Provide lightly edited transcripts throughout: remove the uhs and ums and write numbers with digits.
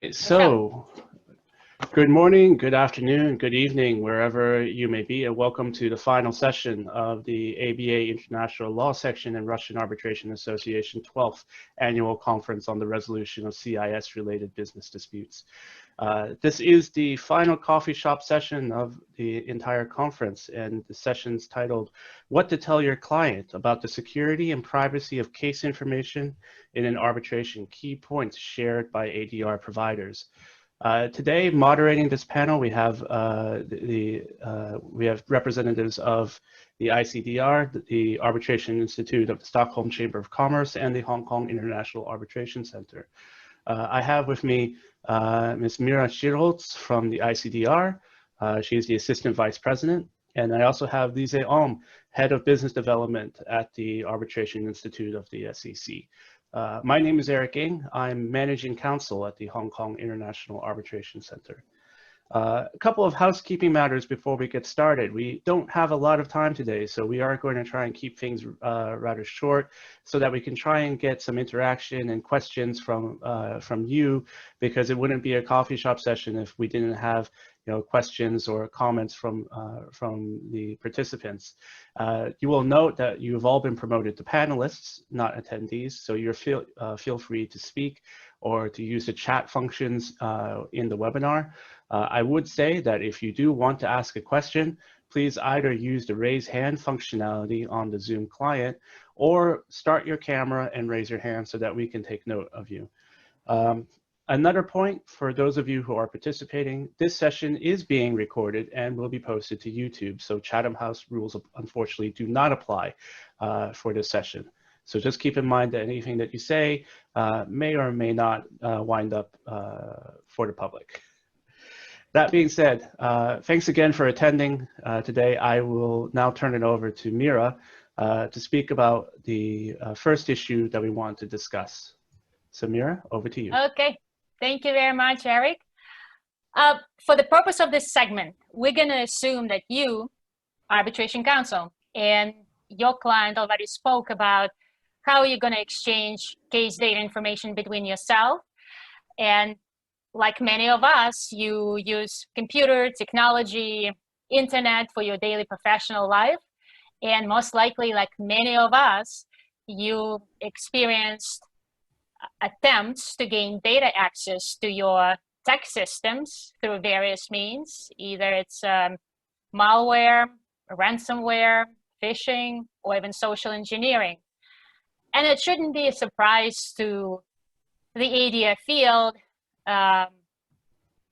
So, good morning, good afternoon, good evening, wherever you may be, and welcome to the final session of the ABA International Law Section and Russian Arbitration Association 12th Annual Conference on the Resolution of CIS-related Business Disputes. This is the final coffee shop session of the entire conference, and the session's titled, What to Tell Your Client About the Security and Privacy of Case Information in an Arbitration, Key Points Shared by ADR Providers. Today, moderating this panel, we have representatives of the ICDR, the Arbitration Institute of the Stockholm Chamber of Commerce, and the Hong Kong International Arbitration Center. I have with me Ms. Schierholz from the ICDR. She is the Assistant Vice President. And I also have Lise, Head of Business Development at the Arbitration Institute of the SEC. My name is Eric Ng. I'm Managing Counsel at the Hong Kong International Arbitration Center. A couple of housekeeping matters before we get started. We don't have a lot of time today, so we are going to try and keep things rather short so that we can try and get some interaction and questions from you, because it wouldn't be a coffee shop session if we didn't have questions or comments from the participants. You will note that you've all been promoted to panelists, not attendees, so you're feel free to speak or to use the chat functions in the webinar. I would say that if you do want to ask a question, please either use the raise hand functionality on the Zoom client or start your camera and raise your hand so that we can take note of you. Another point for those of you who are participating, this session is being recorded and will be posted to YouTube. So Chatham House rules unfortunately do not apply for this session. So just keep in mind that anything that you say may or may not wind up for the public. That being said, thanks again for attending today. I will now turn it over to Mira to speak about the first issue that we want to discuss. So Mira, over to you. Okay, thank you very much, Eric. For the purpose of this segment, we're going to assume that you, arbitration counsel, and your client already spoke about how you're going to exchange case data information between yourself. And like many of us, you use computer, technology, internet for your daily professional life. And most likely, like many of us, you experienced attempts to gain data access to your tech systems through various means. Either it's malware, ransomware, phishing, or even social engineering. And it shouldn't be a surprise to the ADR field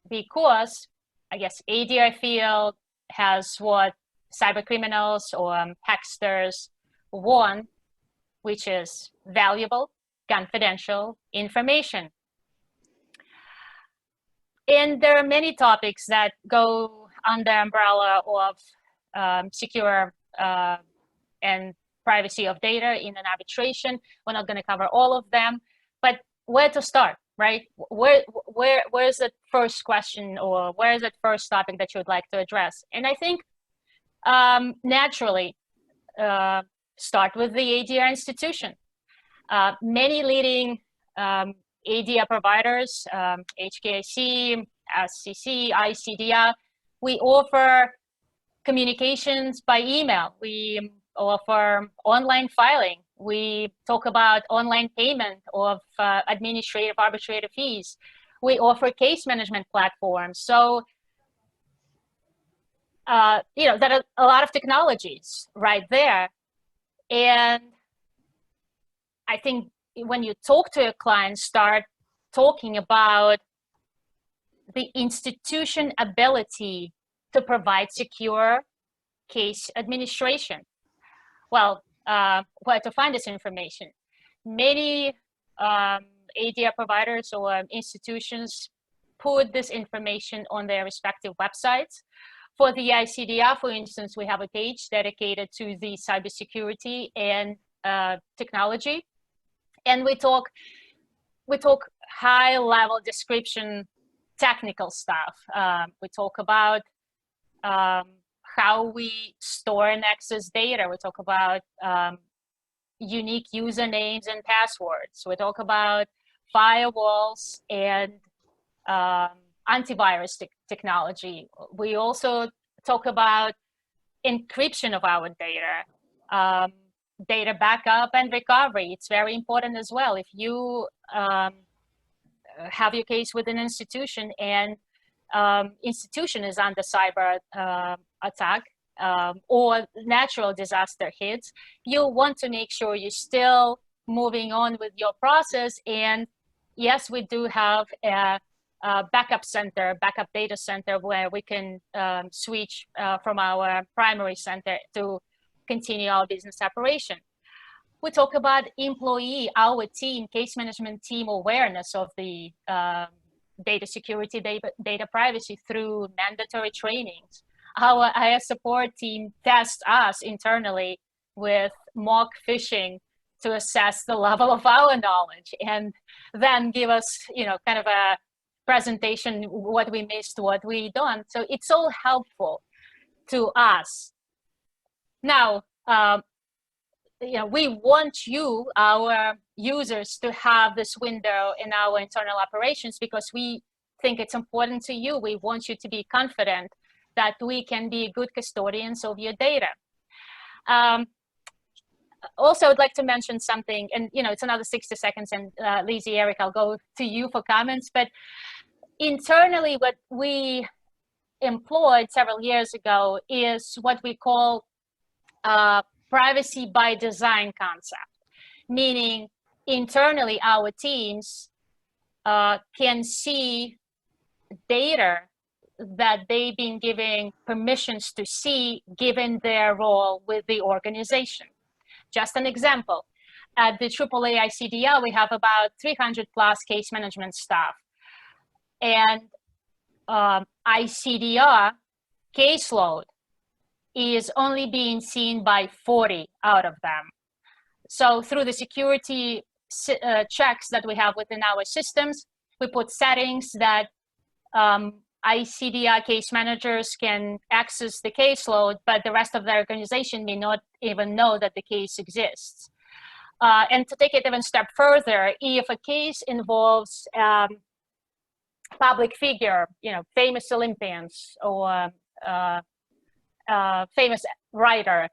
because I guess ADR field has what cyber criminals or hacksters want, which is valuable, confidential information. And there are many topics that go under the umbrella of secure and privacy of data in an arbitration. We're not going to cover all of them, but where to start, right? Where's the first question, or where is the first topic that you would like to address? And I think naturally start with the ADR institution. Many leading ADR providers, HKIC, SCC, ICDR, we offer communications by email. We offer online filing. We talk about online payment of administrative arbitrator fees. We offer case management platforms. So, there are a lot of technologies right there. And I think when you talk to a client, start talking about the institution ability to provide secure case administration. Well, where to find this information? Many ADR providers or institutions put this information on their respective websites. For the ICDR, for instance, we have a page dedicated to the cybersecurity and technology. And we talk high-level description, technical stuff. We talk about how we store and access data. We talk about unique usernames and passwords. We talk about firewalls and antivirus technology. We also talk about encryption of our data, data backup and recovery. It's very important as well. If you have your case with an institution and institution is under cyber attack or natural disaster hits, you'll want to make sure you're still moving on with your process. And yes, we do have a backup center, backup data center, where we can switch from our primary center to continue our business operation. We talk about employee, our team, case management team awareness of the data security, data privacy through mandatory trainings. Our IS support team tests us internally with mock phishing to assess the level of our knowledge, and then give us, kind of a presentation, what we missed, what we done. So it's all helpful to us. Now, we want you, our users, to have this window in our internal operations because we think it's important to you. We want you to be confident that we can be good custodians of your data. Also, I'd like to mention something, and it's another 60 seconds, and Lise, Eric, I'll go to you for comments. But internally, what we employed several years ago is what we call privacy by design concept, meaning internally our teams can see data that they've been giving permissions to see given their role with the organization. Just an example, at the AAA ICDR, we have about 300 plus case management staff. And ICDR caseload is only being seen by 40 out of them. So through the security checks that we have within our systems, we put settings that ICDR case managers can access the caseload, but the rest of the organization may not even know that the case exists. And to take it even a step further, if a case involves public figure, famous Olympians or famous writer,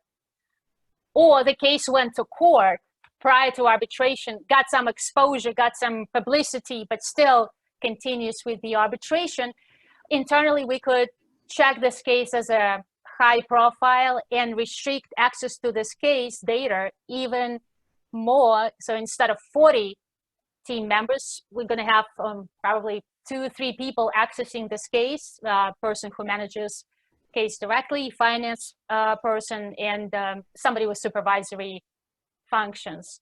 or the case went to court prior to arbitration, got some exposure, got some publicity, but still continues with the arbitration, internally we could check this case as a high profile and restrict access to this case data even more. So instead of 40 team members, we're going to have probably 2 or 3 people accessing this case, person who manages case directly, finance person, and somebody with supervisory functions.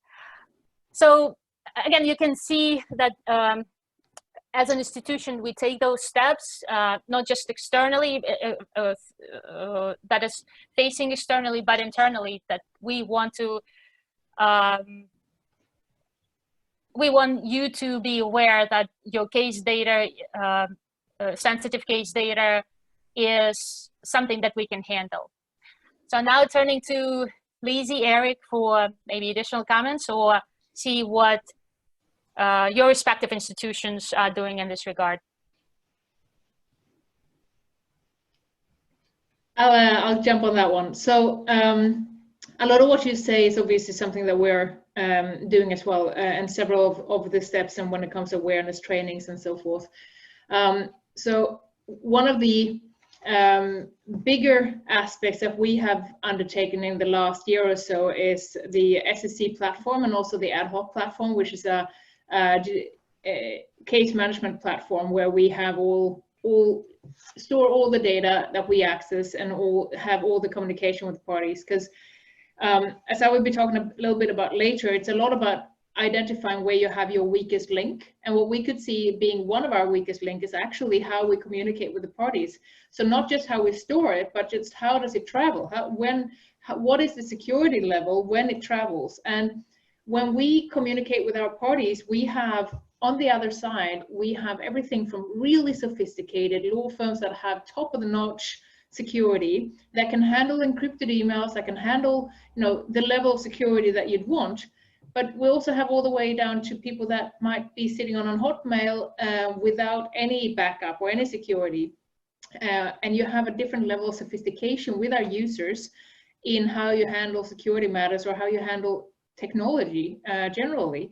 So again, you can see that as an institution, we take those steps, not just externally, that is facing externally, but internally, that we want to, we want you to be aware that your case data, sensitive case data, is something that we can handle. So now turning to Lise, Eric, for maybe additional comments, or see what your respective institutions are doing in this regard. I'll jump on that one. So a lot of what you say is obviously something that we're doing as well, and several of the steps, and when it comes to awareness trainings and so forth. So one of the bigger aspects that we have undertaken in the last year or so is the SSC platform, and also the ad hoc platform, which is a case management platform where we have store all the data that we access and have all the communication with parties. Because as I will be talking a little bit about later, it's a lot about identifying where you have your weakest link, and what we could see being one of our weakest link is actually how we communicate with the parties. So not just how we store it, but just how does it travel, what is the security level when it travels. And when we communicate with our parties, we have on the other side, we have everything from really sophisticated law firms that have top of the notch security, that can handle encrypted emails, that can handle the level of security that you'd want. but we also have all the way down to people that might be sitting on Hotmail without any backup or any security. And you have a different level of sophistication with our users in how you handle security matters or how you handle technology generally.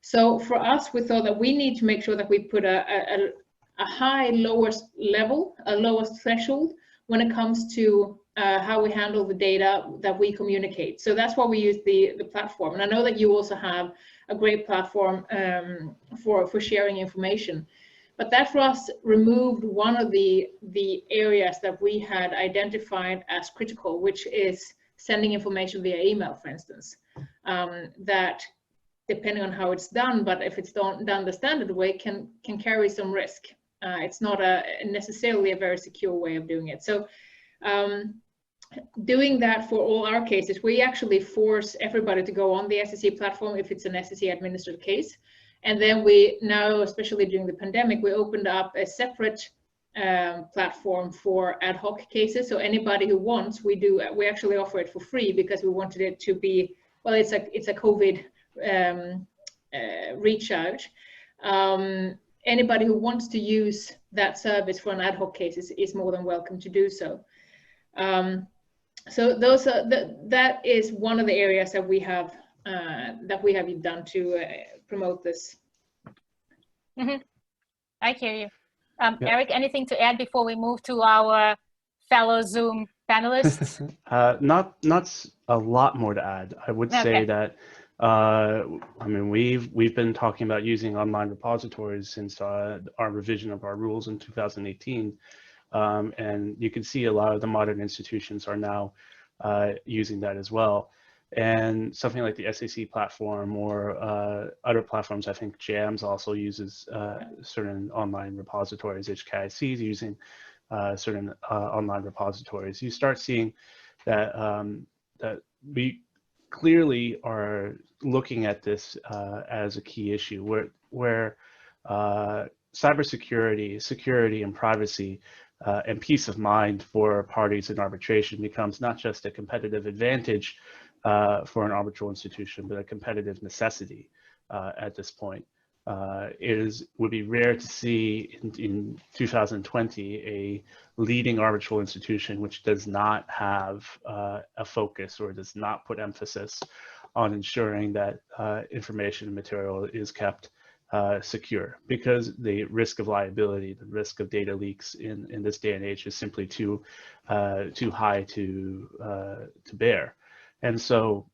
So for us, we thought that we need to make sure that we put a high lowest level, a lowest threshold when it comes to how we handle the data that we communicate. So that's why we use the platform. And I know that you also have a great platform for sharing information. But that for us removed one of the areas that we had identified as critical, which is sending information via email, for instance. That, depending on how it's done, but if it's done the standard way, can carry some risk. It's not necessarily a very secure way of doing it. So doing that for all our cases, we actually force everybody to go on the SEC platform if it's an SEC administered case. And then we now, especially during the pandemic, we opened up a separate platform for ad hoc cases. So anybody who wants, we actually offer it for free because we wanted it to be, well, it's a COVID reach out. Anybody who wants to use that service for an ad hoc case is more than welcome to do so. So those are that is one of the areas that we have done to promote this. Mm-hmm. I hear you. Eric, anything to add before we move to our fellow Zoom panelists? Not a lot more to add. I would say that I mean we've been talking about using online repositories since our revision of our rules in 2018, and you can see a lot of the modern institutions are now using that as well. And something like the SAC platform or other platforms, I think JAMS also uses certain online repositories. HKIC is using certain online repositories. You start seeing that that we clearly are looking at this as a key issue, where cybersecurity, security, and privacy and peace of mind for parties in arbitration becomes not just a competitive advantage for an arbitral institution, but a competitive necessity at this point. It would be rare to see in 2020 a leading arbitral institution which does not have a focus or does not put emphasis on ensuring that information and material is kept secure, because the risk of liability, the risk of data leaks in this day and age is simply too high to bear. And so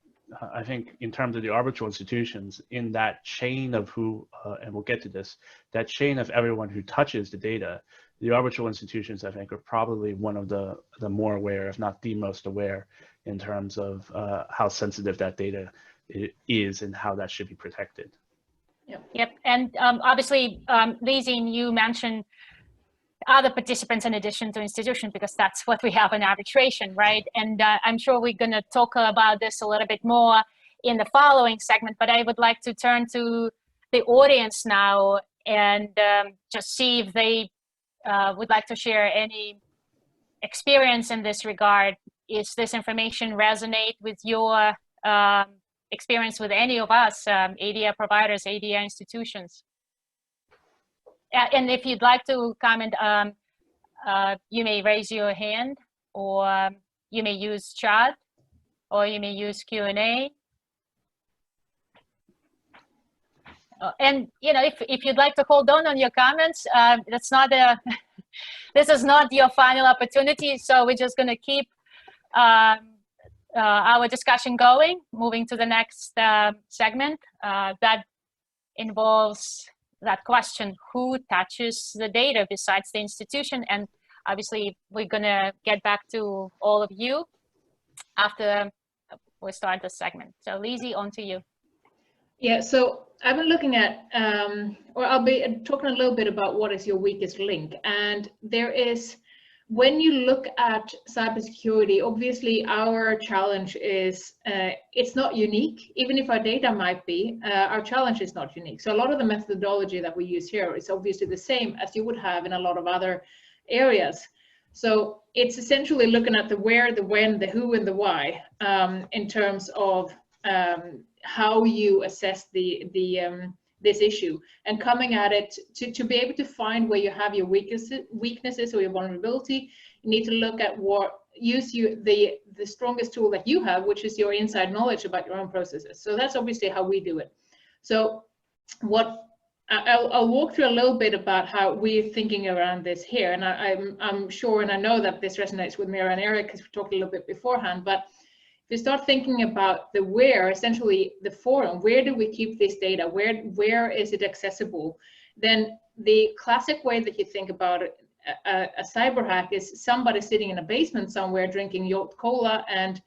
I think in terms of the arbitral institutions, in that chain of who, and we'll get to this, that chain of everyone who touches the data, the arbitral institutions, I think, are probably one of the more aware, if not the most aware, in terms of how sensitive that data is and how that should be protected. Yep. And obviously, Lise, you mentioned other participants in addition to institutions, because that's what we have in arbitration, right? And I'm sure we're going to talk about this a little bit more in the following segment, but I would like to turn to the audience now and just see if they would like to share any experience in this regard. Is this information resonate with your experience with any of us, ADR providers, ADR institutions? And if you'd like to comment, you may raise your hand, or you may use chat, or you may use Q&A. And you know, if you'd like to hold on your comments, that's not this is not your final opportunity. So we're just going to keep our discussion going, moving to the next segment that involves that question: who touches the data besides the institution? And obviously we're gonna get back to all of you after we start the segment. So Lise, on to you. Yeah, so I've been looking at, or I'll be talking a little bit about what is your weakest link. And there is, when you look at cybersecurity, obviously our challenge is, it's not unique. Even if our data might be, our challenge is not unique. So a lot of the methodology that we use here is obviously the same as you would have in a lot of other areas. So it's essentially looking at the where, the when, the who, and the why in terms of how you assess this issue, and coming at it to be able to find where you have your weaknesses or your vulnerability. You need to look at the strongest tool that you have, which is your inside knowledge about your own processes. So that's obviously how we do it. So I'll walk through a little bit about how we're thinking around this here, and I'm sure, and I know that this resonates with Mira and Eric because we talked a little bit beforehand. But if you start thinking about the where, essentially the forum, where do we keep this data? Where is it accessible? Then the classic way that you think about it, a cyber hack is somebody sitting in a basement somewhere drinking Yacht Cola and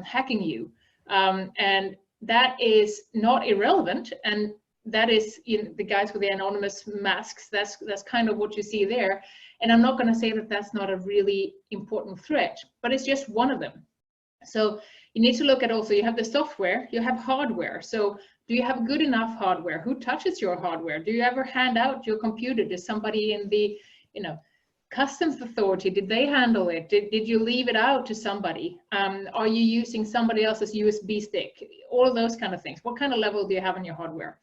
hacking you, and that is not irrelevant. And that is, the guys with the anonymous masks. That's kind of what you see there. And I'm not going to say that that's not a really important threat, but it's just one of them. So you need to look at also, you have the software, you have hardware. So do you have good enough hardware? Who touches your hardware? Do you ever hand out your computer to somebody in the, customs authority? Did they handle it? Did you leave it out to somebody? Are you using somebody else's USB stick? All of those kind of things. What kind of level do you have on your hardware?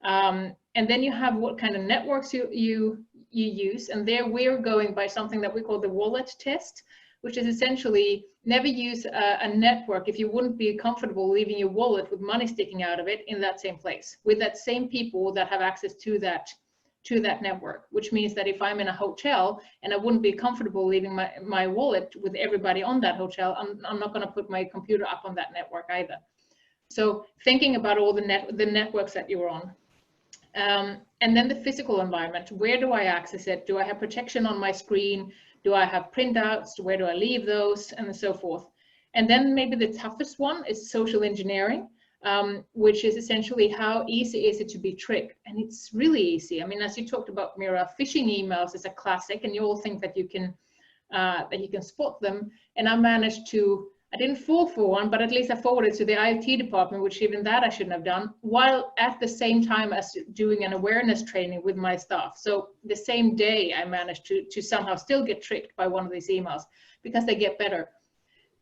And then you have what kind of networks you use. And there we're going by something that we call the wallet test, which is essentially never use a network if you wouldn't be comfortable leaving your wallet with money sticking out of it in that same place with that same people that have access to that network. Which means that if I'm in a hotel and I wouldn't be comfortable leaving my wallet with everybody on that hotel, I'm not going to put my computer up on that network either. So thinking about all the networks that you're on. And then the physical environment, where do I access it? Do I have protection on my screen? Do I have printouts? Where do I leave those? And so forth. And then maybe the toughest one is social engineering, which is essentially how easy is it to be tricked? And it's really easy. I mean, as you talked about, Mira, phishing emails is a classic, and you all think that you can spot them. And I didn't fall for one, but at least I forwarded to the IT department, which even that I shouldn't have done, while at the same time as doing an awareness training with my staff. So the same day I managed to somehow still get tricked by one of these emails, because they get better.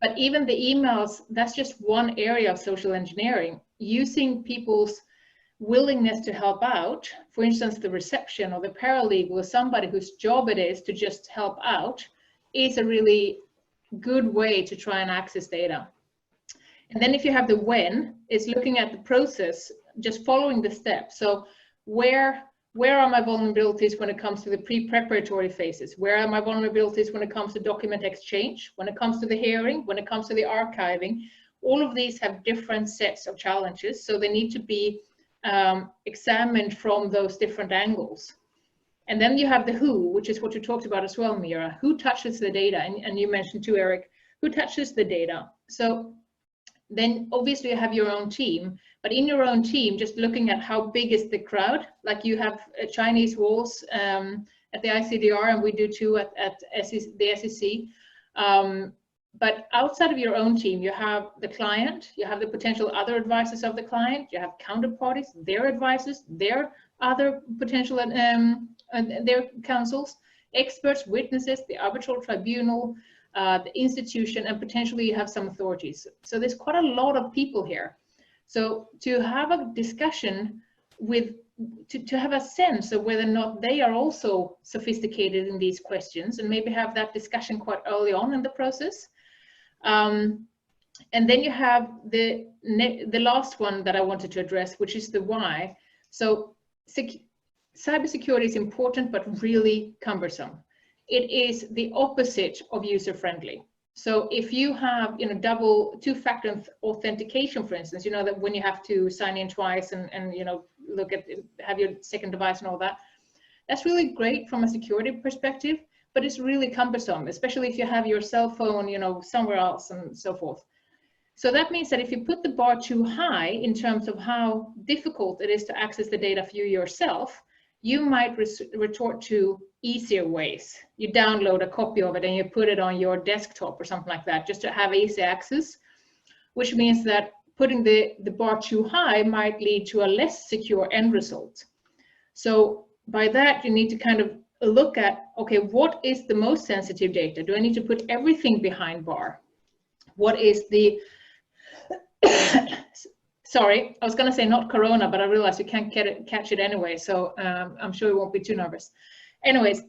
But even the emails, that's just one area of social engineering. Using people's willingness to help out, for instance, the reception or the paralegal or somebody whose job it is to just help out, is a really good way to try and access data. And then if you have the when, it's looking at the process, just following the steps. So where are my vulnerabilities when it comes to the pre-preparatory phases? Where are my vulnerabilities when it comes to document exchange, when it comes to the hearing, when it comes to the archiving? All of these have different sets of challenges, so they need to be examined from those different angles. And then you have the who, which is what you talked about as well, Mira. Who touches the data? And you mentioned too, Eric, who touches the data? So then obviously you have your own team, but in your own team, just looking at how big is the crowd, like you have Chinese walls at the ICDR, and we do too at the SEC. But outside of your own team, you have the client, you have the potential other advisors of the client, you have counterparties, their advisors, their other potential their counsels, experts, witnesses, the arbitral tribunal, the institution, and potentially you have some authorities. So there's quite a lot of people here. So to have a discussion to have a sense of whether or not they are also sophisticated in these questions, and maybe have that discussion quite early on in the process. And then you have the last one that I wanted to address, which is the why. So cybersecurity is important, but really cumbersome. It is the opposite of user-friendly. So if you have, double two-factor authentication, for instance, that when you have to sign in twice and have your second device and all that, that's really great from a security perspective, but it's really cumbersome, especially if you have your cell phone, somewhere else and so forth. So that means that if you put the bar too high in terms of how difficult it is to access the data for you yourself, you might retort to easier ways. You download a copy of it and you put it on your desktop or something like that, just to have easy access, which means that putting the bar too high might lead to a less secure end result. So by that, you need to kind of look at, okay, what is the most sensitive data? Do I need to put everything behind bar? What is the sorry, I was going to say not Corona, but I realized you can't catch it anyway, so I'm sure you won't be too nervous. Anyways,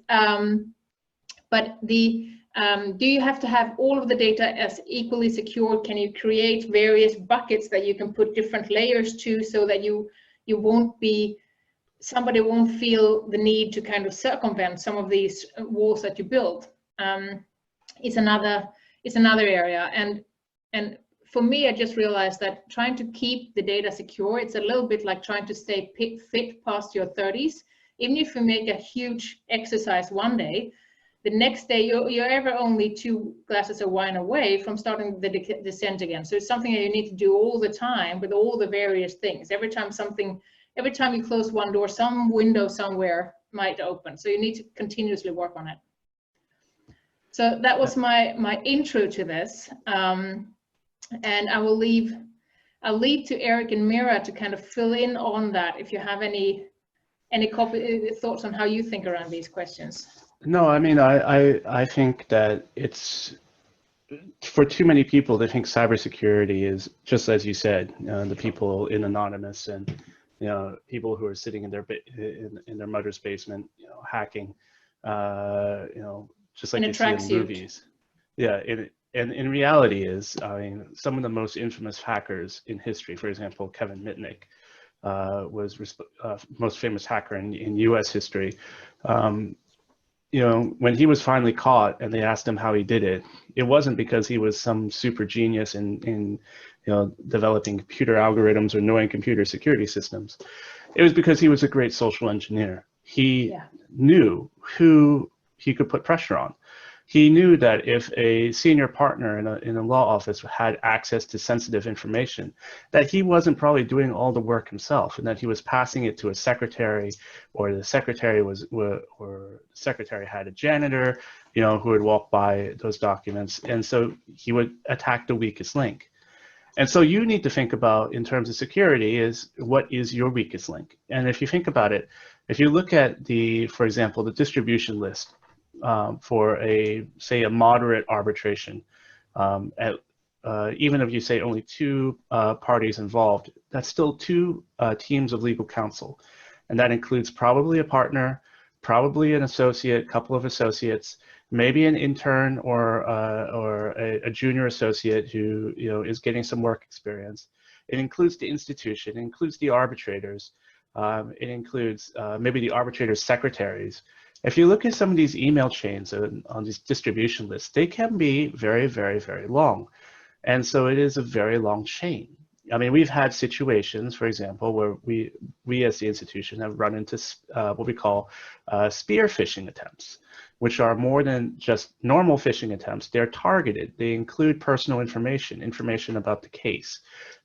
but do you have to have all of the data as equally secure? Can you create various buckets that you can put different layers to, so that you won't be, somebody won't feel the need to kind of circumvent some of these walls that you build? It's another area. And for me, I just realized that trying to keep the data secure, it's a little bit like trying to stay fit past your 30s. Even if you make a huge exercise one day, the next day you're ever only 2 glasses of wine away from starting the descent again. So it's something that you need to do all the time with all the various things. Every time you close one door, some window somewhere might open. So you need to continuously work on it. So that was my intro to this. And I'll leave to Eric and Mira to kind of fill in on that, if you have any thoughts on how you think around these questions. No, I mean, I think that it's, for too many people, they think cybersecurity is, just as you said, the people in Anonymous and, you know, people who are sitting in their mother's basement, you know, hacking, you know, just like you see in movies. Yeah, and in reality is, I mean, some of the most infamous hackers in history, for example, Kevin Mitnick, was most famous hacker in U.S. history. You know, when he was finally caught and they asked him how he did it, it wasn't because he was some super genius in you know, developing computer algorithms or knowing computer security systems. It was because he was a great social engineer. He knew who he could put pressure on. He knew that if a senior partner in a law office had access to sensitive information, that he wasn't probably doing all the work himself, and that he was passing it to a secretary, or the secretary had a janitor, you know, who would walk by those documents, and so he would attack the weakest link. And so you need to think about, in terms of security, is what is your weakest link? And if you think about it, if you look at for example, the distribution list, for say a moderate arbitration, even if you say only 2 parties involved, that's still 2 teams of legal counsel, and that includes probably a partner, probably an associate, couple of associates, maybe an intern or a junior associate who, you know, is getting some work experience. It includes the institution, it includes the arbitrators, it includes maybe the arbitrators' secretaries. If you look at some of these email chains on these distribution lists, they can be very, very, very long. And so it is a very long chain. I mean, we've had situations, for example, where we as the institution have run into what we call spear phishing attempts, which are more than just normal phishing attempts. They're targeted. They include personal information about the case,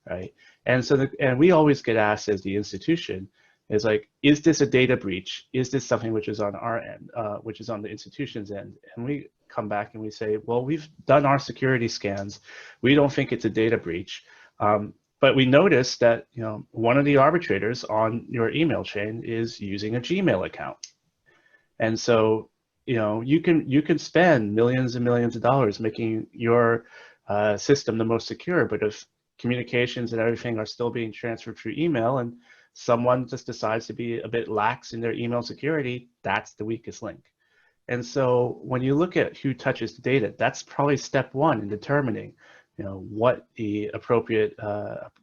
right? And so and we always get asked as the institution, is like, is this a data breach? Is this something which is on our end, which is on the institution's end? And we come back and we say, well, we've done our security scans. We don't think it's a data breach. But we noticed that, you know, one of the arbitrators on your email chain is using a Gmail account. And so, you know, you can spend millions and millions of dollars making your system the most secure, but if communications and everything are still being transferred through email, and someone just decides to be a bit lax in their email security, that's the weakest link. And so when you look at who touches the data, that's probably step 1 in determining, you know, what the appropriate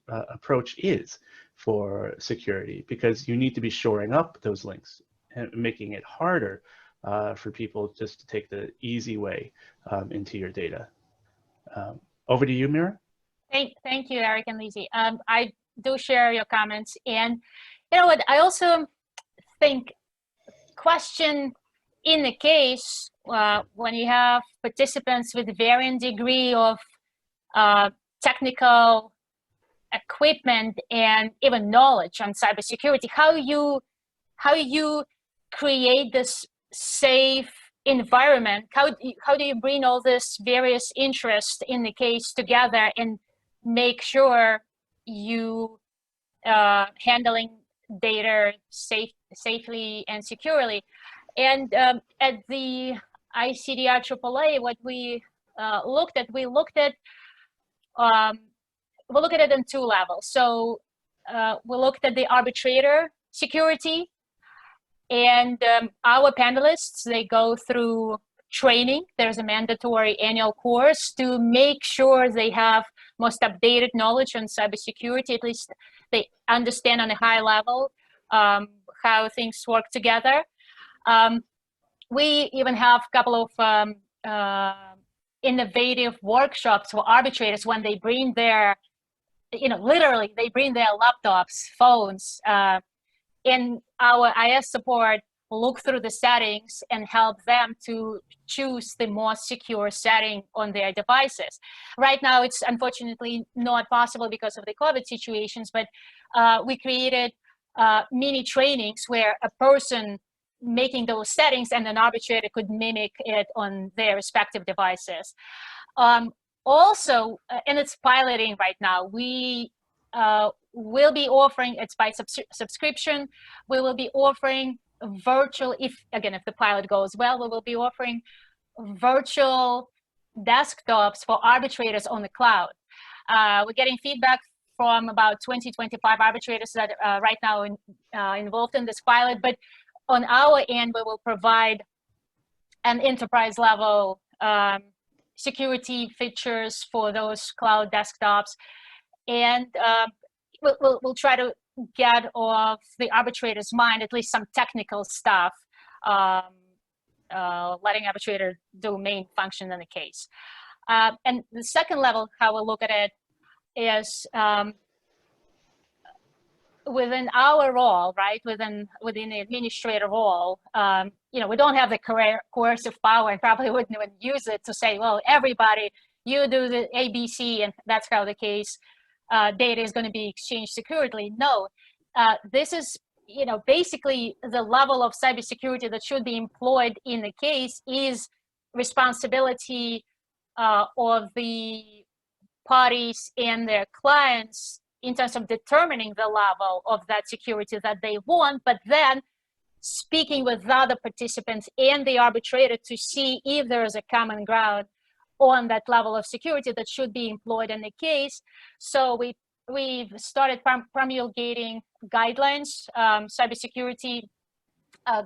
approach is for security, because you need to be shoring up those links and making it harder for people just to take the easy way into your data. Over to you, Mira. Thank you, Eric and Lise. I do share your comments, and you know what, I also think question in the case when you have participants with varying degree of technical equipment and even knowledge on cybersecurity, how you create this safe environment, how do you bring all this various interests in the case together and make sure you handling data safely and securely. And at the ICDR AAA, what we looked at it on 2 levels. So we looked at the arbitrator security, and our panelists, they go through training. There's a mandatory annual course to make sure they have most updated knowledge on cybersecurity. At least they understand on a high level how things work together. We even have a couple of innovative workshops for arbitrators when they bring their, literally they bring their laptops, phones, and our IS support look through the settings and help them to choose the most secure setting on their devices. Right now, it's unfortunately not possible because of the COVID situations, but we created mini trainings where a person making those settings and an arbitrator could mimic it on their respective devices. Also, and it's piloting right now, we will be offering, it's by subscription, we will be offering virtual, if the pilot goes well, we will be offering virtual desktops for arbitrators on the cloud. We're getting feedback from about 20-25 arbitrators that are right now involved in this pilot, but on our end, we will provide an enterprise level security features for those cloud desktops, and we'll try to get off the arbitrator's mind at least some technical stuff, letting arbitrator do main function in the case. And the second level, how we'll look at it, is within our role, right, within the administrator role, we don't have the coercive power, and probably wouldn't even use it to say, well, everybody, you do the ABC, and that's how the case data is going to be exchanged securely. No, this is, basically the level of cybersecurity that should be employed in the case is responsibility of the parties and their clients in terms of determining the level of that security that they want, but then speaking with the other participants and the arbitrator to see if there is a common ground on that level of security that should be employed in the case. So we've started promulgating guidelines, cybersecurity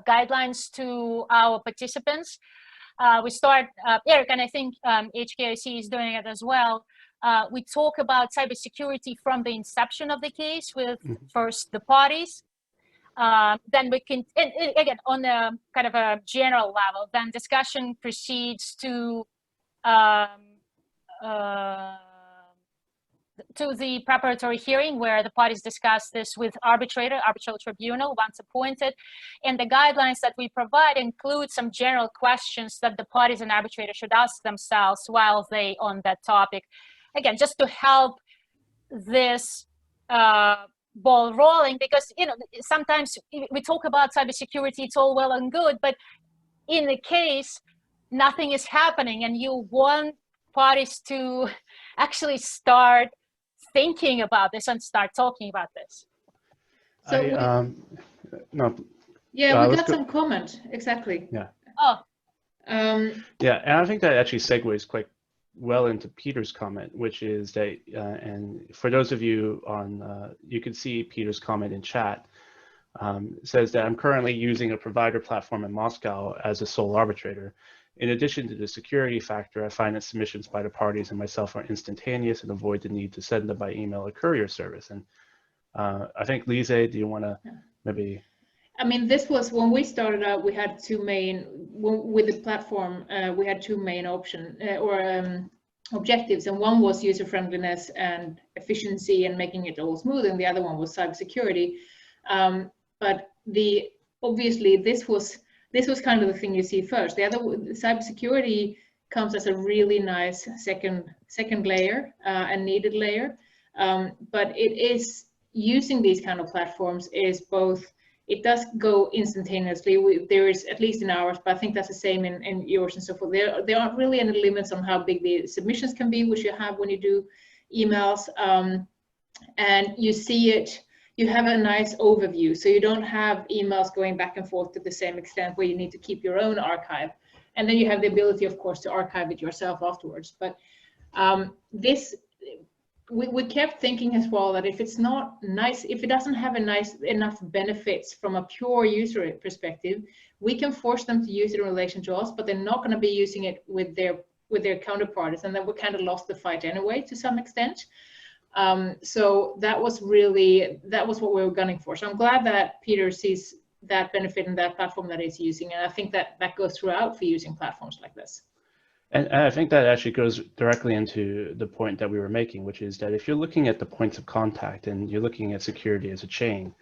guidelines to our participants. We start, Eric, and I think HKIC is doing it as well. We talk about cybersecurity from the inception of the case with first the parties. Then we can, and again, on a kind of a general level, then discussion proceeds to the preparatory hearing where the parties discuss this with arbitral tribunal once appointed. And the guidelines that we provide include some general questions that the parties and arbitrator should ask themselves while they on that topic. Again, just to help this ball rolling, because sometimes we talk about cybersecurity, it's all well and good, but in the case, nothing is happening, and you want parties to actually start thinking about this and start talking about this. So we got some comment, exactly. Yeah. Oh. Yeah, and I think that actually segues quite well into Peter's comment, which is that, and for those of you on, you can see Peter's comment in chat, says that I'm currently using a provider platform in Moscow as a sole arbitrator. In addition to the security factor, I find that submissions by the parties and myself are instantaneous and avoid the need to send them by email or courier service. And I think, Lise, do you want to maybe? I mean, this was when we started out, we had two main, with the platform, we had two main objectives. And one was user friendliness and efficiency and making it all smooth. And the other one was cybersecurity. But obviously this was kind of the thing you see first. The other, cybersecurity comes as a really nice second layer and needed layer. But it is, using these kind of platforms is both, it does go instantaneously. There is, at least in ours, but I think that's the same in yours and so forth. There aren't really any limits on how big the submissions can be, which you have when you do emails. And you see it, you have a nice overview. So you don't have emails going back and forth to the same extent where you need to keep your own archive. And then you have the ability, of course, to archive it yourself afterwards. But this, we kept thinking as well that if it's not nice, if it doesn't have enough benefits from a pure user perspective, we can force them to use it in relation to us, but they're not going to be using it with their counterparties, and then we kind of lost the fight anyway to some extent. So that was what we were gunning for. So I'm glad that Peter sees that benefit in that platform that he's using, and I think that goes throughout for using platforms like this. And I think that actually goes directly into the point that we were making, which is that if you're looking at the points of contact and you're looking at security as a chain,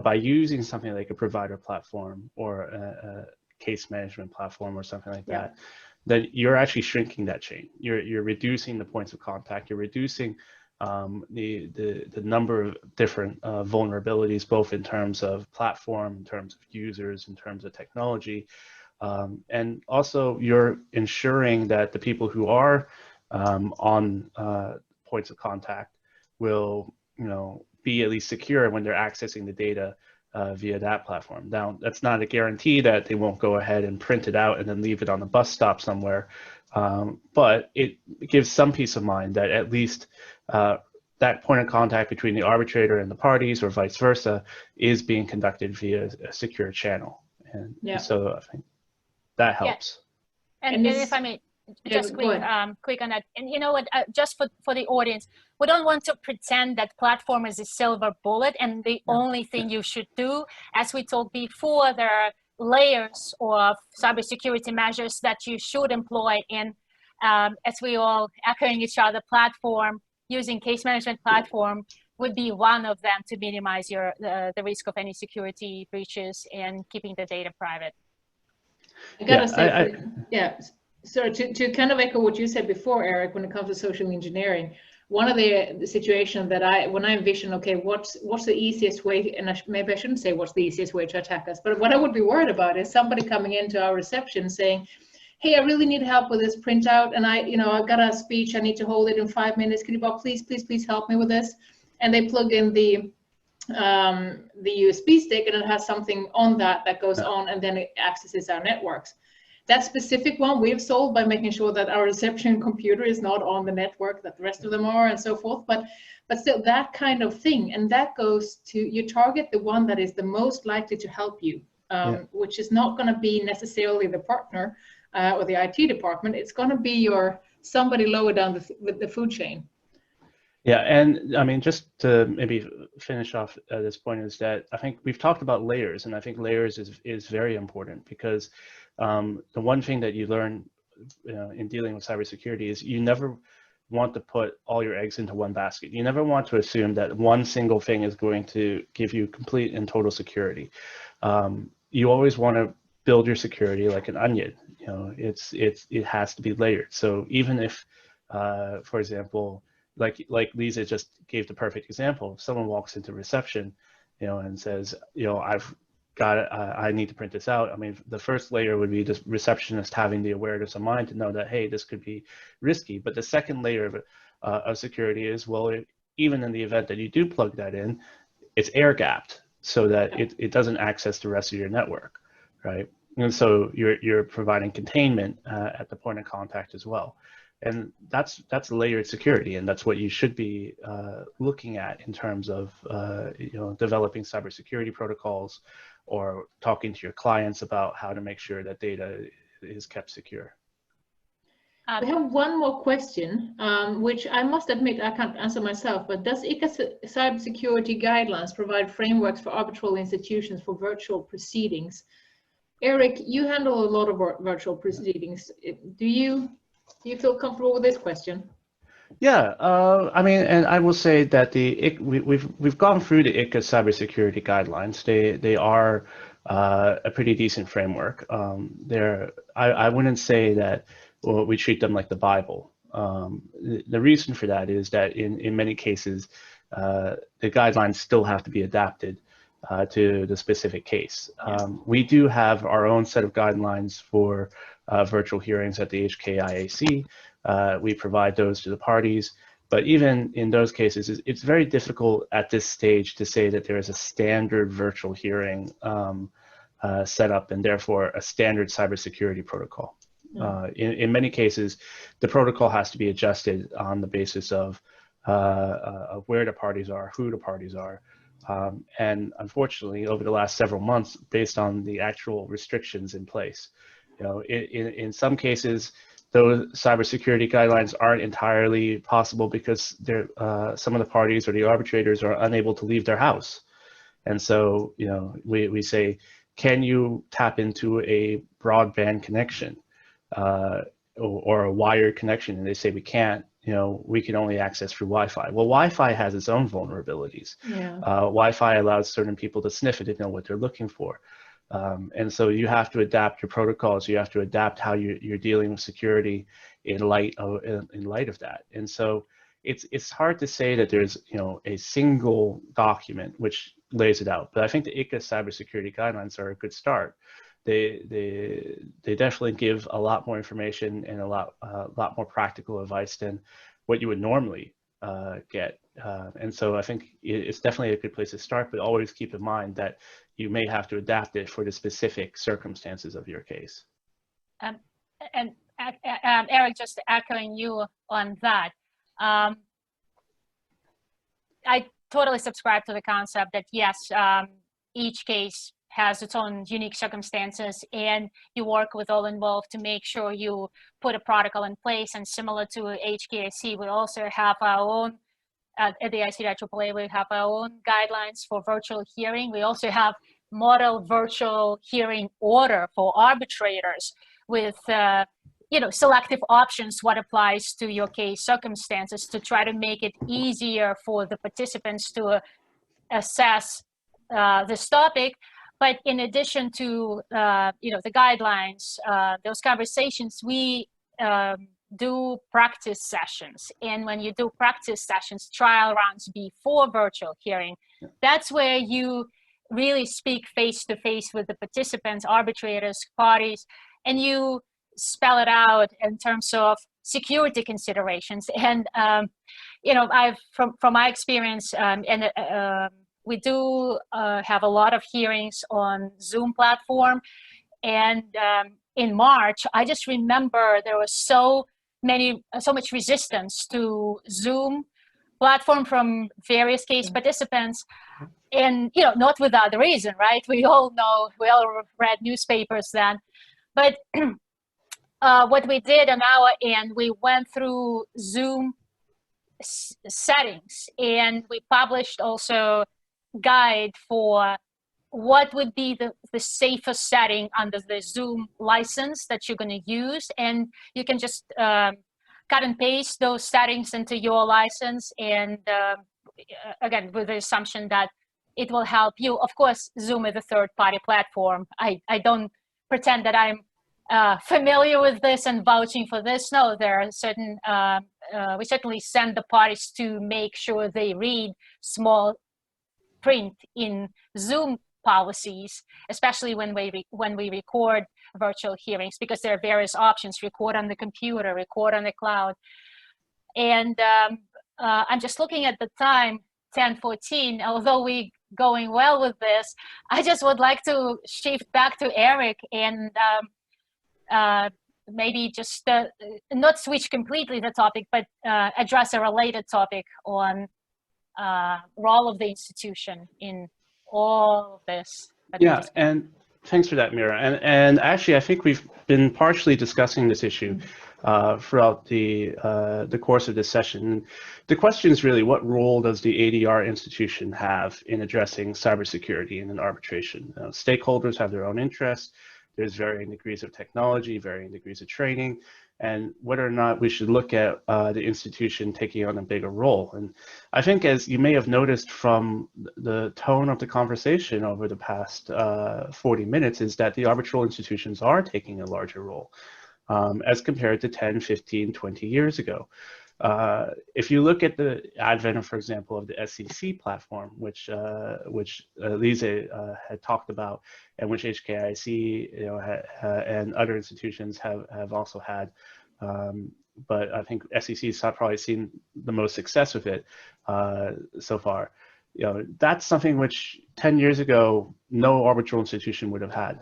by using something like a provider platform or a case management platform or something like that, that you're actually shrinking that chain. You're reducing the points of contact. You're reducing the number of different vulnerabilities, both in terms of platform, in terms of users, in terms of technology. And also you're ensuring that the people who are on points of contact will, be at least secure when they're accessing the data via that platform. Now, that's not a guarantee that they won't go ahead and print it out and then leave it on the bus stop somewhere, but it gives some peace of mind that at least that point of contact between the arbitrator and the parties, or vice versa, is being conducted via a secure channel. And so I think that helps. Yeah. And if I may, just quick on that. And you know what, just for the audience, we don't want to pretend that platform is a silver bullet and the only thing you should do. As we talked before, there are layers of cybersecurity measures that you should employ in, as we all echoing each other, platform, using case management platform would be one of them to minimize the risk of any security breaches and keeping the data private. I gotta say, so to kind of echo what you said before, Eric, when it comes to social engineering, one of the situations that when I envision, okay, what's the easiest way, and maybe I shouldn't say what's the easiest way to attack us, but what I would be worried about is somebody coming into our reception saying, hey, I really need help with this printout, and I've got a speech, I need to hold it in 5 minutes. Can you please help me with this? And they plug in the USB stick, and it has something on that goes on, and then it accesses our networks. That specific one we've solved by making sure that our reception computer is not on the network that the rest of them are, and so forth. But still, that kind of thing, and that goes to, you target the one that is the most likely to help you, which is not going to be necessarily the partner or the IT department. It's going to be somebody lower down the food chain. Yeah, and I mean, just to maybe finish off at this point, is that I think we've talked about layers, and I think layers is very important, because the one thing that you learn in dealing with cybersecurity is you never want to put all your eggs into one basket. You never want to assume that one single thing is going to give you complete and total security. You always want to build your security like an onion. It has to be layered. So even if, for example, like Lise just gave the perfect example, if someone walks into reception, and says, I've got it, I need to print this out. I mean, the first layer would be the receptionist having the awareness of mind to know that, hey, this could be risky. But the second layer of security is, well, even in the event that you do plug that in, it's air gapped so that it doesn't access the rest of your network, right? And so you're providing containment at the point of contact as well. And that's layered security, and that's what you should be looking at in terms of developing cybersecurity protocols or talking to your clients about how to make sure that data is kept secure. We have one more question, which I must admit I can't answer myself, but does ICA cybersecurity guidelines provide frameworks for arbitral institutions for virtual proceedings? Eric, you handle a lot of virtual proceedings. Do you feel comfortable with this question? Yeah, I mean, and I will say that we've gone through the ICA cybersecurity guidelines. They are a pretty decent framework. I wouldn't say that we treat them like the Bible. The reason for that is that in many cases, the guidelines still have to be adapted to the specific case. We do have our own set of guidelines for virtual hearings at the HKIAC. We provide those to the parties, but even in those cases, it's very difficult at this stage to say that there is a standard virtual hearing set up and therefore a standard cybersecurity protocol. In many cases, the protocol has to be adjusted on the basis of of where the parties are, who the parties are. And unfortunately, over the last several months, based on the actual restrictions in place, in some cases, those cybersecurity guidelines aren't entirely possible because some of the parties or the arbitrators are unable to leave their house. And so, we say, can you tap into a broadband connection or a wired connection? And they say we can't. We can only access through Wi-Fi. Well, Wi-Fi has its own vulnerabilities. Yeah. Wi-Fi allows certain people to sniff it to know what they're looking for. And so you have to adapt your protocols. You have to adapt how you're dealing with security in light of that. And so it's hard to say that there's a single document which lays it out. But I think the ICA cybersecurity guidelines are a good start. They definitely give a lot more information and a lot more practical advice than what you would normally get. And so I think it's definitely a good place to start, but always keep in mind that you may have to adapt it for the specific circumstances of your case. And Eric, just echoing you on that, I totally subscribe to the concept that yes, each case has its own unique circumstances, and you work with all involved to make sure you put a protocol in place. And similar to HKIC, we also have our own, at the ICAAA, we have our own guidelines for virtual hearing. We also have model virtual hearing order for arbitrators with selective options, what applies to your case circumstances, to try to make it easier for the participants to assess this topic. But in addition to the guidelines, those conversations, we do practice sessions. And when you do practice sessions, trial rounds before virtual hearing, that's where you really speak face to face with the participants, arbitrators, parties, and you spell it out in terms of security considerations. And I've from my experience, we do have a lot of hearings on Zoom platform. And in March, I just remember there was so much resistance to Zoom platform from various case participants. And, not without a reason, right? We all know, we all read newspapers then. But what we did on our end, we went through Zoom settings, and we published also guide for what would be the safest setting under the Zoom license that you're going to use. And you can just cut and paste those settings into your license. And again, with the assumption that it will help you. Of course, Zoom is a third-party platform. I don't pretend that I'm familiar with this and vouching for this. No, there are certain, we certainly send the parties to make sure they read small print in Zoom policies, especially when we record virtual hearings, because there are various options: record on the computer, record on the cloud. And I'm just looking at the time, 10:14. Although we going well with this, I just would like to shift back to Eric and maybe just not switch completely the topic, but address a related topic on role of the institution in all of this. Yeah, and thanks for that, Mira. And actually, I think we've been partially discussing this issue throughout the course of this session. The question is really, what role does the ADR institution have in addressing cybersecurity in an arbitration? Stakeholders have their own interests. There's varying degrees of technology, varying degrees of training, and whether or not we should look at the institution taking on a bigger role. And I think, as you may have noticed from the tone of the conversation over the past 40 minutes, is that the arbitral institutions are taking a larger role as compared to 10, 15, 20 years ago. If you look at the advent, for example, of the SEC platform, which Lise had talked about, and which HKIC and other institutions have also had, but I think SEC's probably seen the most success with it so far. That's something which 10 years ago no arbitral institution would have had,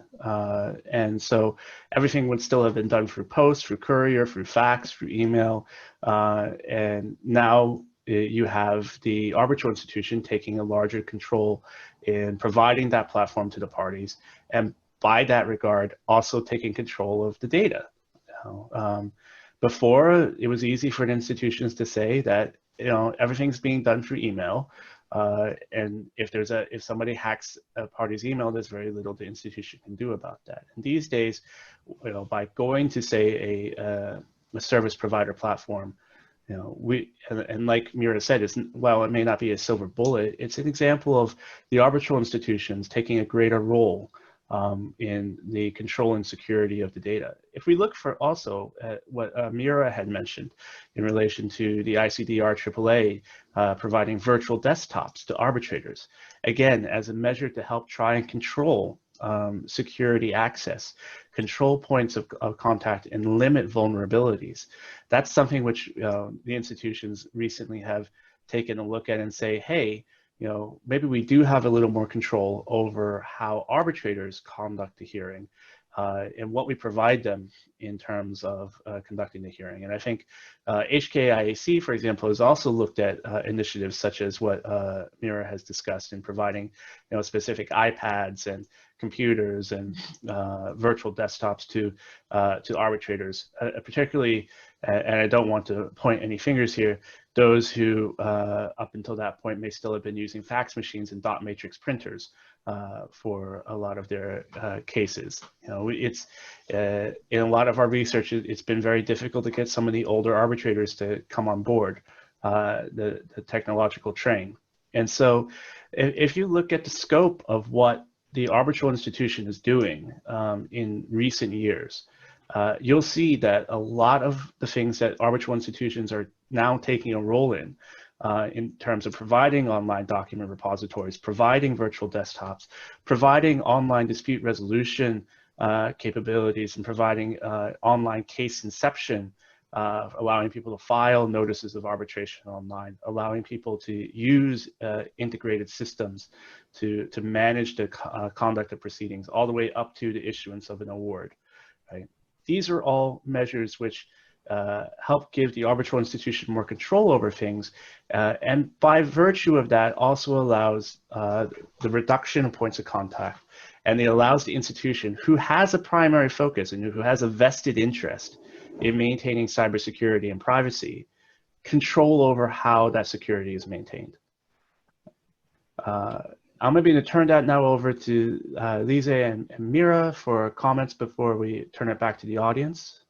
and so everything would still have been done through post, through courier, through fax, through email, and now you have the arbitral institution taking a larger control in providing that platform to the parties, and by that regard, also taking control of the data. Before, it was easy for institutions to say that everything's being done through email, and if somebody hacks a party's email, there's very little the institution can do about that. And these days, by going to say a service provider platform, and like Mira said, while it may not be a silver bullet, it's an example of the arbitral institutions taking a greater role in the control and security of the data. If we look for also at what Mira had mentioned in relation to the ICDR AAA providing virtual desktops to arbitrators, again, as a measure to help try and control security access, control points of contact, and limit vulnerabilities. That's something which the institutions recently have taken a look at and say, hey, maybe we do have a little more control over how arbitrators conduct the hearing and what we provide them in terms of conducting the hearing. And I think HKIAC, for example, has also looked at initiatives such as what Mira has discussed in providing specific iPads and computers and virtual desktops to arbitrators, particularly, and I don't want to point any fingers here, those who up until that point may still have been using fax machines and dot matrix printers for a lot of their cases. It's in a lot of our research, it's been very difficult to get some of the older arbitrators to come on board the technological train. And so if you look at the scope of what the arbitral institution is doing in recent years, you'll see that a lot of the things that arbitral institutions are now taking a role in terms of providing online document repositories, providing virtual desktops, providing online dispute resolution capabilities, and providing online case inception, allowing people to file notices of arbitration online, allowing people to use integrated systems to manage the conduct of proceedings, all the way up to the issuance of an award. Right? These are all measures which help give the arbitral institution more control over things, and by virtue of that also allows the reduction of points of contact, and it allows the institution who has a primary focus and who has a vested interest in maintaining cybersecurity and privacy, control over how that security is maintained. I'm going to turn that now over to Lise and Mira for comments before we turn it back to the audience.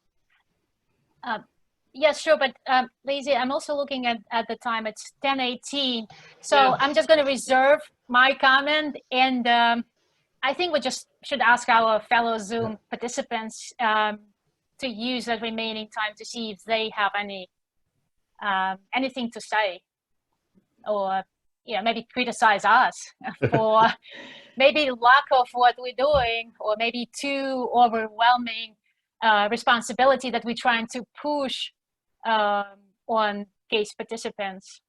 Yes, sure, but Lise, I'm also looking at the time. It's 10:18, so yeah. I'm just going to reserve my comment, and I think we just should ask our fellow Zoom participants to use that remaining time to see if they have anything to say, or maybe criticize us for maybe lack of what we're doing, or maybe too overwhelming responsibility that we're trying to push on case participants.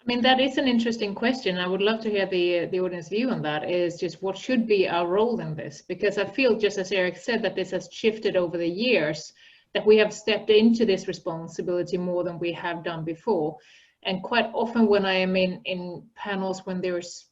I mean, that is an interesting question. I would love to hear the audience view on that, is just what should be our role in this? Because I feel, just as Eric said, that this has shifted over the years, that we have stepped into this responsibility more than we have done before. And quite often when I am in panels, when there's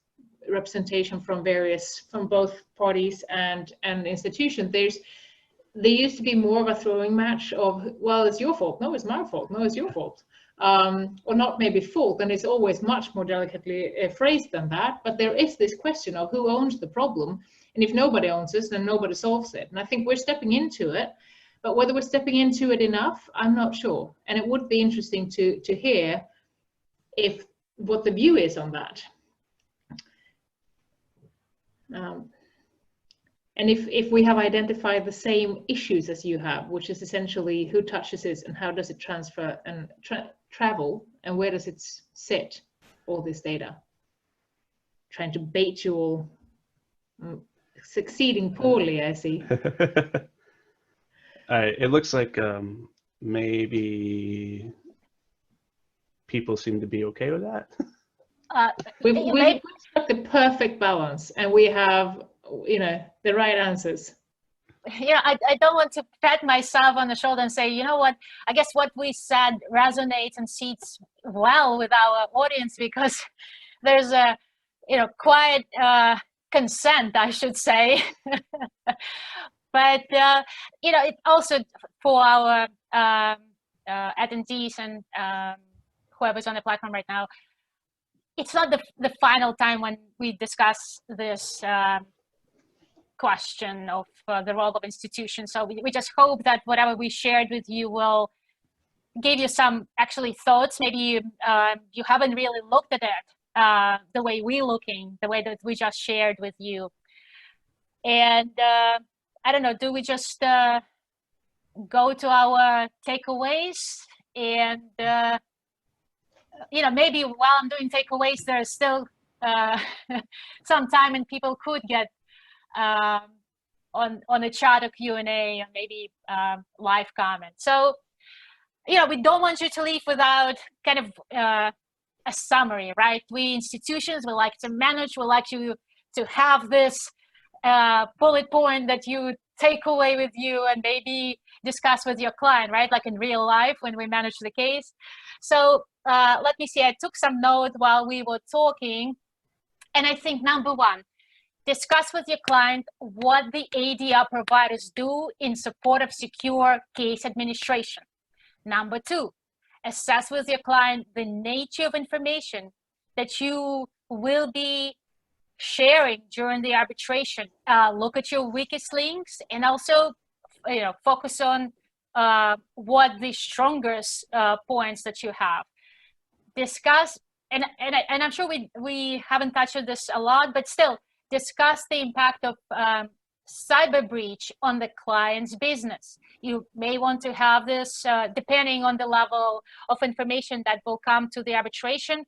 representation from both parties and institutions, there used to be more of a throwing match of, well, it's your fault. No, it's my fault. No, it's your fault. Or not maybe fault, and it's always much more delicately phrased than that. But there is this question of who owns the problem. And if nobody owns it, then nobody solves it. And I think we're stepping into it. But whether we're stepping into it enough, I'm not sure. And it would be interesting to hear what the view is on that. And if we have identified the same issues as you have, which is essentially who touches it and how does it transfer and travel, and where does it sit, all this data? Trying to bait you all, succeeding poorly, I see. It looks like maybe people seem to be okay with that. We've struck the perfect balance, and we have the right answers. I don't want to pat myself on the shoulder and say, you know what, I guess what we said resonates and sits well with our audience, because there's a, quiet consent, I should say. But, it also for our attendees and whoever's on the platform right now, it's not the final time when we discuss this question of the role of institutions. So we just hope that whatever we shared with you will give you some actually thoughts. Maybe you haven't really looked at it the way we're looking, the way that we just shared with you. And I don't know, do we just go to our takeaways? And maybe while I'm doing takeaways, there's still some time and people could get on the chat or Q&A, and maybe live comments. So, we don't want you to leave without kind of a summary, right? We institutions, we like to manage, we like you to have this bullet point that you take away with you and maybe discuss with your client, right? Like in real life when we manage the case. So let me see, I took some notes while we were talking. And I think number one, discuss with your client what the ADR providers do in support of secure case administration. Number two, assess with your client the nature of information that you will be sharing during the arbitration. Look at your weakest links, and also, focus on what the strongest points that you have. Discuss, and I'm sure we haven't touched on this a lot, but still, discuss the impact of cyber breach on the client's business. You may want to have this, depending on the level of information that will come to the arbitration,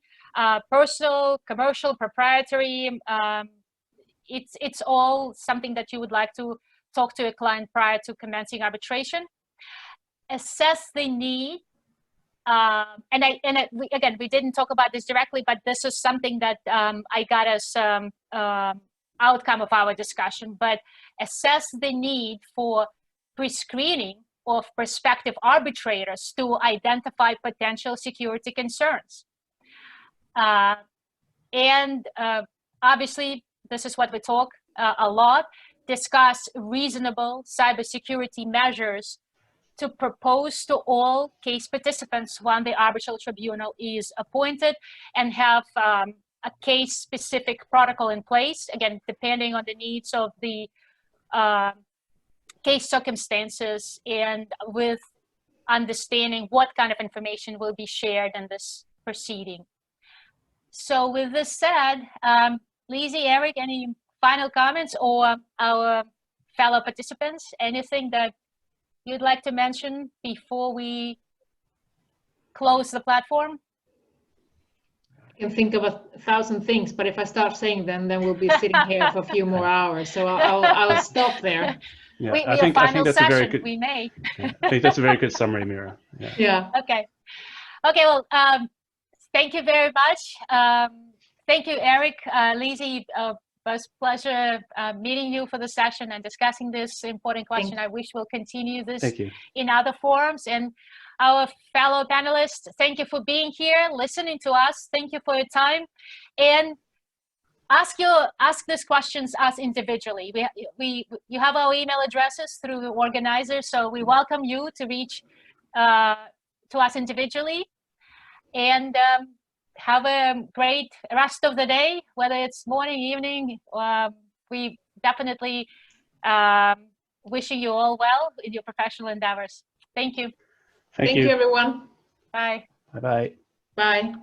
personal, commercial, proprietary. It's all something that you would like to talk to a client prior to commencing arbitration. Assess the need. We didn't talk about this directly, but this is something that I got as outcome of our discussion. But assess the need for pre-screening of prospective arbitrators to identify potential security concerns. Obviously, this is what we talk a lot. Discuss reasonable cybersecurity measures to propose to all case participants when the arbitral tribunal is appointed, and have a case-specific protocol in place, again, depending on the needs of the case circumstances, and with understanding what kind of information will be shared in this proceeding. So with this said, Lise, Eric, any final comments, or our fellow participants, anything that you'd like to mention before we close the platform? I can think of 1,000 things, but if I start saying them, then we'll be sitting here for a few more hours. So I'll stop there. Yeah, I think that's a very good. We may. Yeah, I think that's a very good summary, Mira. Yeah. Okay. Well, thank you very much. Thank you, Eric, Lise. It was a pleasure meeting you for the session and discussing this important question. I wish we'll continue this in other forums. And our fellow panelists, thank you for being here, listening to us. Thank you for your time. And ask these questions us individually. You have our email addresses through the organizers, so we welcome you to reach to us individually. And have a great rest of the day, whether it's morning, evening. We definitely wishing you all well in your professional endeavors. Thank you. Thank you, everyone. Bye. Bye-bye. Bye.